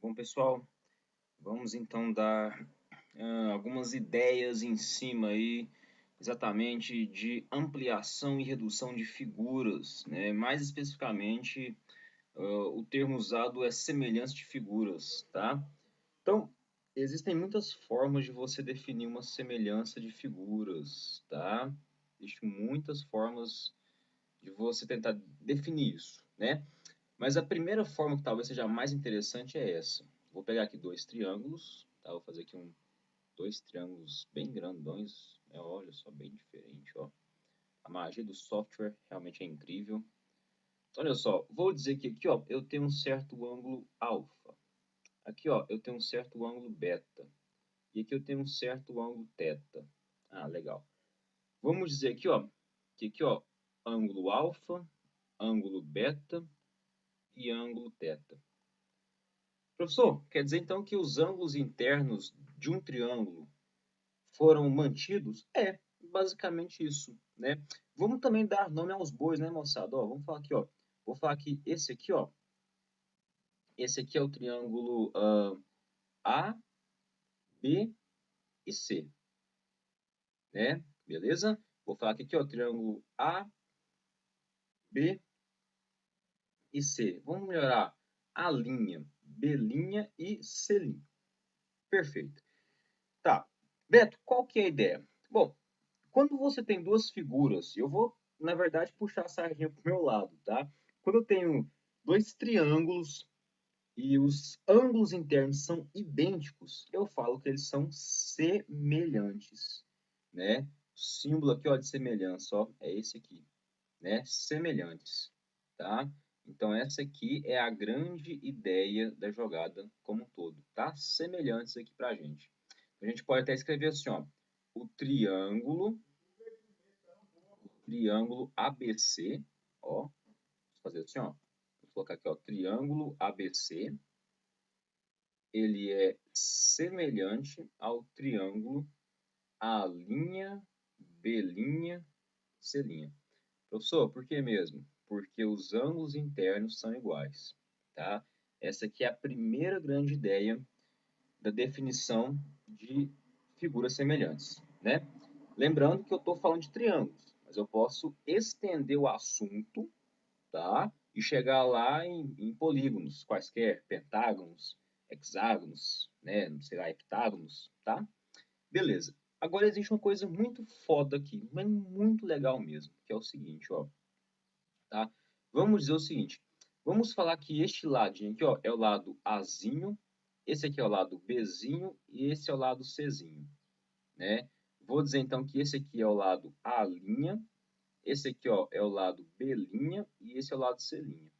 Bom, pessoal, vamos então dar algumas ideias em cima aí, exatamente de ampliação e redução de figuras, né? Mais especificamente, o termo usado é semelhança de figuras, tá? Então, existem muitas formas de você definir uma semelhança de figuras, tá? Existem muitas formas de você tentar definir isso, né? Mas a primeira forma que talvez seja a mais interessante é essa. Vou pegar aqui dois triângulos, tá? Vou fazer aqui dois triângulos bem grandões. Olha só, bem diferente, ó. A magia do software realmente é incrível. Então, olha só, vou dizer que aqui, ó, eu tenho um certo ângulo alfa. Aqui, ó, eu tenho um certo ângulo beta. E aqui eu tenho um certo ângulo teta. Ah, legal. Vamos dizer aqui, ó, que aqui, ó, ângulo alfa, ângulo beta e ângulo teta. Professor, quer dizer então que os ângulos internos de um triângulo foram mantidos? É, basicamente isso, né? Vamos também dar nome aos bois, né, moçada? Ó, vamos falar aqui, ó. Vou falar que esse aqui, ó. Esse aqui é o triângulo A, B e C, né? Beleza? Vou falar aqui, ó, triângulo A, B e C. Vamos melhorar a linha, B' e C'. Perfeito. Tá. Beto, qual que é a ideia? Bom, quando você tem duas figuras, eu vou, na verdade, puxar a sardinha para o meu lado, tá? Quando eu tenho dois triângulos e os ângulos internos são idênticos, eu falo que eles são semelhantes, né? O símbolo aqui, ó, de semelhança, ó, é esse aqui, né? Semelhantes, tá? Então, essa aqui é a grande ideia da jogada como um todo, tá? Semelhantes aqui pra gente. A gente pode até escrever assim, ó, o triângulo ABC, ó, vou fazer assim, ó, vou colocar aqui, ó, triângulo ABC, ele é semelhante ao triângulo A', B', C'. Professor, por que mesmo? Porque os ângulos internos são iguais, tá? Essa aqui é a primeira grande ideia da definição de figuras semelhantes, né? Lembrando que eu estou falando de triângulos, mas eu posso estender o assunto, tá? E chegar lá em polígonos, quaisquer, pentágonos, hexágonos, né? Não sei lá, heptágonos, tá? Beleza. Agora existe uma coisa muito foda aqui, mas muito legal mesmo, que é o seguinte, ó, tá? Vamos dizer o seguinte, vamos falar que este ladinho aqui, ó, é o lado Azinho, esse aqui é o lado Bzinho e esse é o lado Czinho, né? Vou dizer então que esse aqui é o lado A', esse aqui, ó, é o lado B' e esse é o lado C'.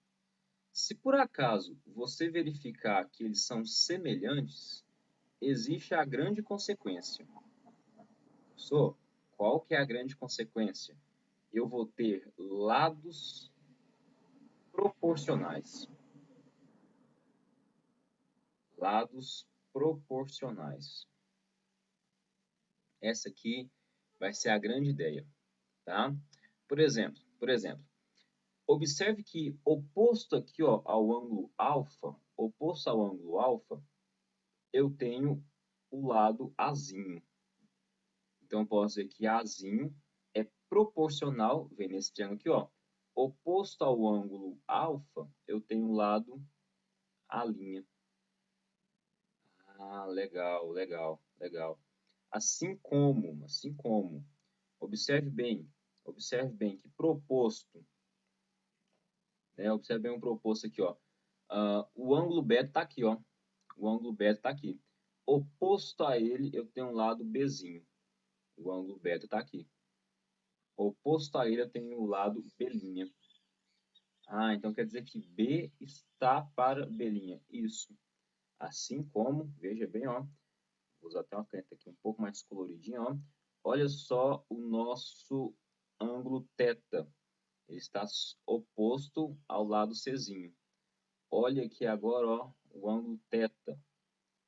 Se por acaso você verificar que eles são semelhantes, existe a grande consequência. Professor, qual que é a grande consequência? Eu vou ter lados proporcionais. Lados proporcionais. Essa aqui vai ser a grande ideia, tá? Por exemplo, observe que oposto aqui, ó, ao ângulo alfa, oposto ao ângulo alfa, eu tenho o lado Azinho. Então, eu posso dizer que Azinho é proporcional, vem nesse triângulo aqui, ó, oposto ao ângulo alfa, eu tenho o lado A'. Ah, legal, legal, legal. Assim como, observe bem que proposto, né? Observe bem o proposto aqui, ó. O ângulo beta está aqui, ó. O ângulo beta está aqui. Oposto a ele, eu tenho um lado Bzinho. O ângulo beta está aqui. Oposto a ele, eu tenho o lado B'. Ah, então quer dizer que B está para B'. Isso. Assim como, veja bem, ó. Vou usar até uma caneta aqui um pouco mais coloridinha, ó. Olha só o nosso ângulo θ. Ele está oposto ao lado Czinho. Olha aqui agora, ó, o ângulo θ,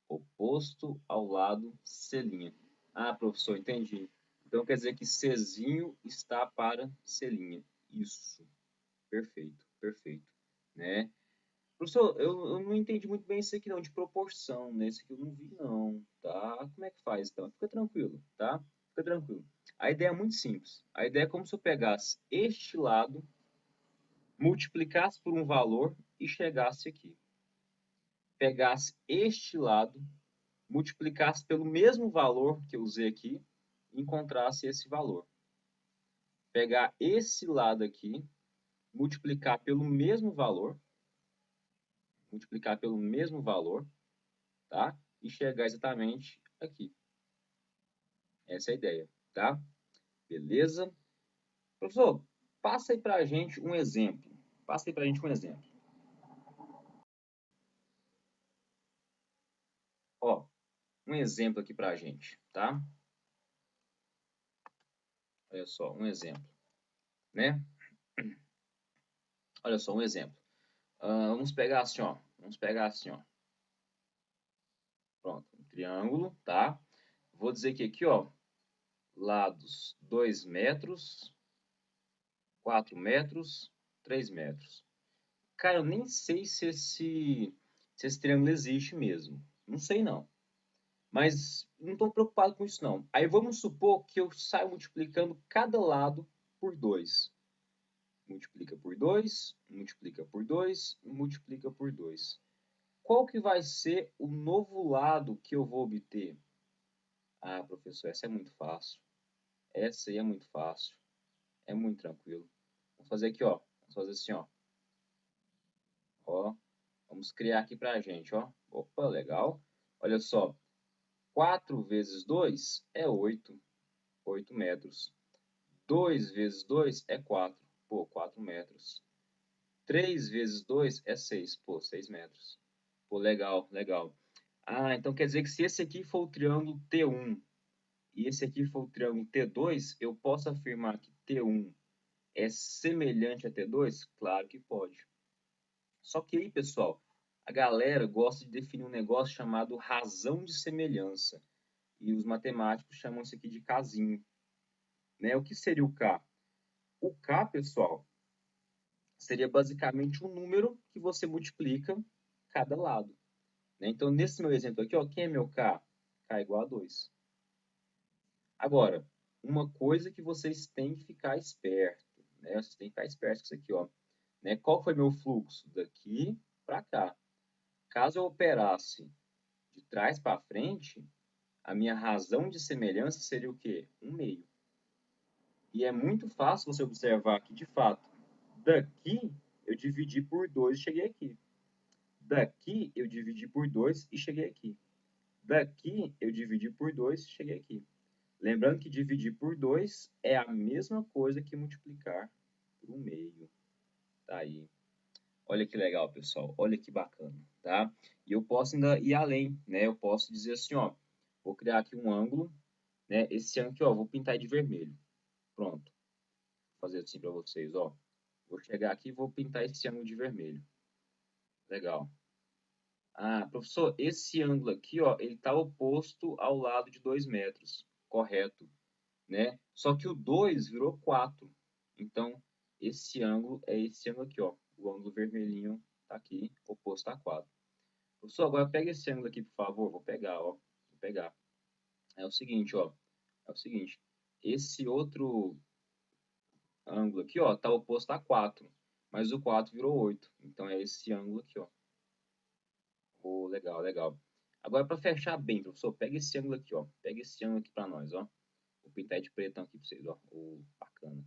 oposto ao lado C'. Ah, professor, entendi. Então quer dizer que Czinho está para C'. Isso. Perfeito, perfeito, né? Professor, eu não entendi muito bem isso aqui não, de proporção, né? Isso aqui eu não vi não, tá? Como é que faz então? Fica tranquilo, tá? Fica tranquilo. A ideia é muito simples. A ideia é como se eu pegasse este lado, multiplicasse por um valor e chegasse aqui. Pegasse este lado, multiplicasse pelo mesmo valor que eu usei aqui e encontrasse esse valor. Pegar esse lado aqui, multiplicar pelo mesmo valor, tá? E chegar exatamente aqui. Essa é a ideia, tá? Beleza? Professor, passa aí pra gente um exemplo. Passa aí pra gente um exemplo. Ó, um exemplo aqui pra gente, tá? Olha só, um exemplo, né? Olha só, um exemplo. Vamos pegar assim, ó. Vamos pegar assim, ó. Pronto, um triângulo, tá? Vou dizer que aqui, ó, lados 2 metros, 4 metros, 3 metros. Cara, eu nem sei se esse triângulo existe mesmo. Não sei, não. Mas não estou preocupado com isso, não. Aí vamos supor que eu saio multiplicando cada lado por 2. Multiplica por 2, multiplica por 2, multiplica por 2. Qual que vai ser o novo lado que eu vou obter? Ah, professor, essa é muito fácil. Essa aí é muito fácil. É muito tranquilo. Vamos fazer aqui, ó. Vamos fazer assim, ó. Ó. Vamos criar aqui pra gente, ó. Opa, legal. Olha só. 4 vezes 2 é 8. 8 metros. 2 vezes 2 é 4. Pô, 4 metros. 3 vezes 2 é 6. Pô, 6 metros. Pô, legal, legal. Ah, então quer dizer que se esse aqui for o triângulo T1 e esse aqui for o triângulo T2, eu posso afirmar que T1 é semelhante a T2? Claro que pode. Só que aí, pessoal, a galera gosta de definir um negócio chamado razão de semelhança. E os matemáticos chamam isso aqui de casinho. Né? O que seria o K? O K, pessoal, seria basicamente um número que você multiplica cada lado. Né? Então, nesse meu exemplo aqui, ó, quem é meu K? K é igual a 2. Agora, uma coisa que vocês têm que ficar esperto, né? Vocês têm que ficar esperto com isso aqui, ó. Né? Qual foi meu fluxo? Daqui para cá. Caso eu operasse de trás para frente, a minha razão de semelhança seria o quê? 1/2. E é muito fácil você observar que, de fato, daqui eu dividi por 2 e cheguei aqui. Daqui eu dividi por 2 e cheguei aqui. Daqui eu dividi por 2 e cheguei aqui. Lembrando que dividir por 2 é a mesma coisa que multiplicar por 1/2. Tá aí. Olha que legal, pessoal. Olha que bacana, tá? E eu posso ainda ir além, né? Eu posso dizer assim, ó. Vou criar aqui um ângulo, né? Esse ângulo aqui, ó, vou pintar de vermelho. Pronto. Vou fazer assim para vocês, ó. Vou chegar aqui e vou pintar esse ângulo de vermelho. Legal. Ah, professor, esse ângulo aqui, ó, ele está oposto ao lado de 2 metros. Correto, né? Só que o 2 virou 4. Então, esse ângulo é esse ângulo aqui, ó. O ângulo vermelhinho tá aqui, oposto a 4. Professor, agora pega esse ângulo aqui, por favor. Vou pegar, ó. Vou pegar. É o seguinte, ó. É o seguinte. Esse outro ângulo aqui, ó, tá oposto a 4. Mas o 4 virou 8. Então, é esse ângulo aqui, ó. Oh, legal, legal. Agora, para fechar bem, professor, pega esse ângulo aqui, ó. Pega esse ângulo aqui para nós, ó. Vou pintar de pretão aqui para vocês, ó. Oh, bacana.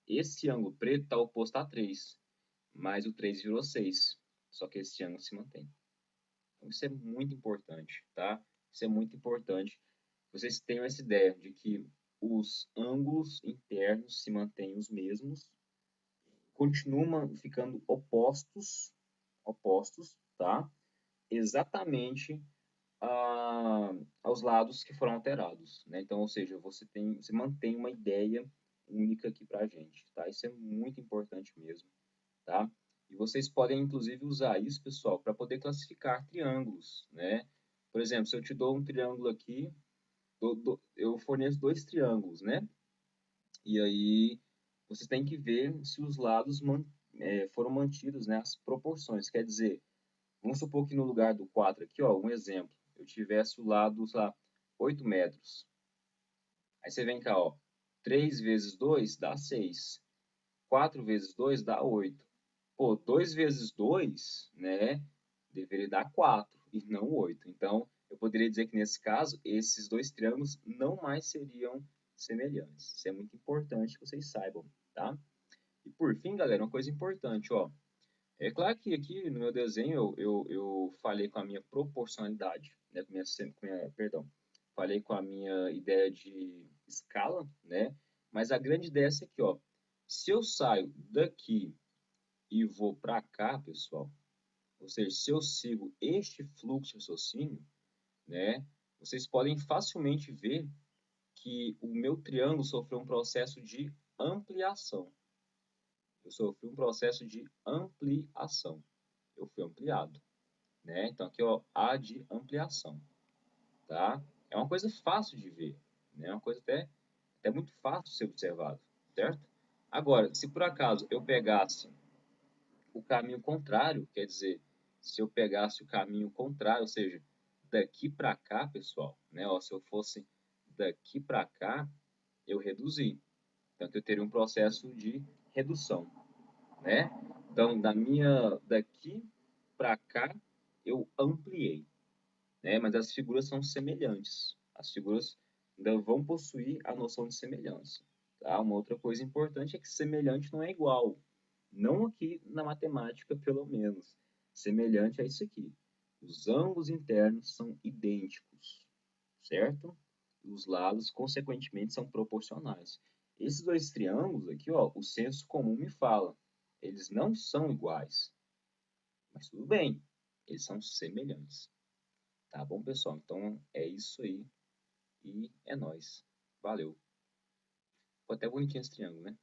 Esse ângulo preto está oposto a 3, mas o 3 virou 6. Só que esse ângulo se mantém. Então, isso é muito importante, tá? Isso é muito importante. Vocês tenham essa ideia de que os ângulos internos se mantêm os mesmos, continuam ficando opostos, tá? Exatamente aos lados que foram alterados, né? Então, ou seja, você mantém uma ideia única aqui para a gente, tá? Isso é muito importante mesmo, tá? E vocês podem, inclusive, usar isso, pessoal, para poder classificar triângulos, né? Por exemplo, se eu te dou um triângulo aqui, eu forneço 2 triângulos, né? E aí, vocês têm que ver se os lados foram mantidos, né? As proporções, quer dizer, Vamos supor que no lugar do 4 aqui, ó, um exemplo, eu tivesse o lado, sei lá, 8 metros. Aí você vem cá, ó, 3 vezes 2 dá 6. 4 vezes 2 dá 8. Pô, 2 vezes 2, né, deveria dar 4 e não 8. Então, eu poderia dizer que nesse caso, esses dois triângulos não mais seriam semelhantes. Isso é muito importante que vocês saibam, tá? E por fim, galera, uma coisa importante, ó. É claro que aqui no meu desenho eu falei com a minha proporcionalidade, né, perdão, falei com a minha ideia de escala, né, mas a grande ideia é essa aqui, ó. Se eu saio daqui e vou para cá, pessoal, ou seja, se eu sigo este fluxo de raciocínio, né, vocês podem facilmente ver que o meu triângulo sofreu um processo de ampliação. Eu sofri um processo de ampliação. Eu fui ampliado, né? Então aqui, ó, A de ampliação, tá? É uma coisa fácil de ver, né? É uma coisa até muito fácil de ser observado, certo? Agora, se por acaso eu pegasse o caminho contrário, quer dizer, se eu pegasse o caminho contrário, ou seja, daqui para cá, pessoal, né? Ó, se eu fosse daqui para cá, eu reduzi. Então, eu teria um processo de redução, né? Então, daqui para cá, eu ampliei, né? Mas as figuras são semelhantes. As figuras ainda vão possuir a noção de semelhança, tá? Uma outra coisa importante é que semelhante não é igual. Não aqui na matemática, pelo menos. Semelhante a isso aqui. Os ângulos internos são idênticos, certo? E os lados, consequentemente, são proporcionais. Esses dois triângulos aqui, ó, o senso comum me fala. Eles não são iguais, mas tudo bem, eles são semelhantes. Tá bom, pessoal? Então é isso aí e é nóis. Valeu. Ficou até bonitinho esse triângulo, né?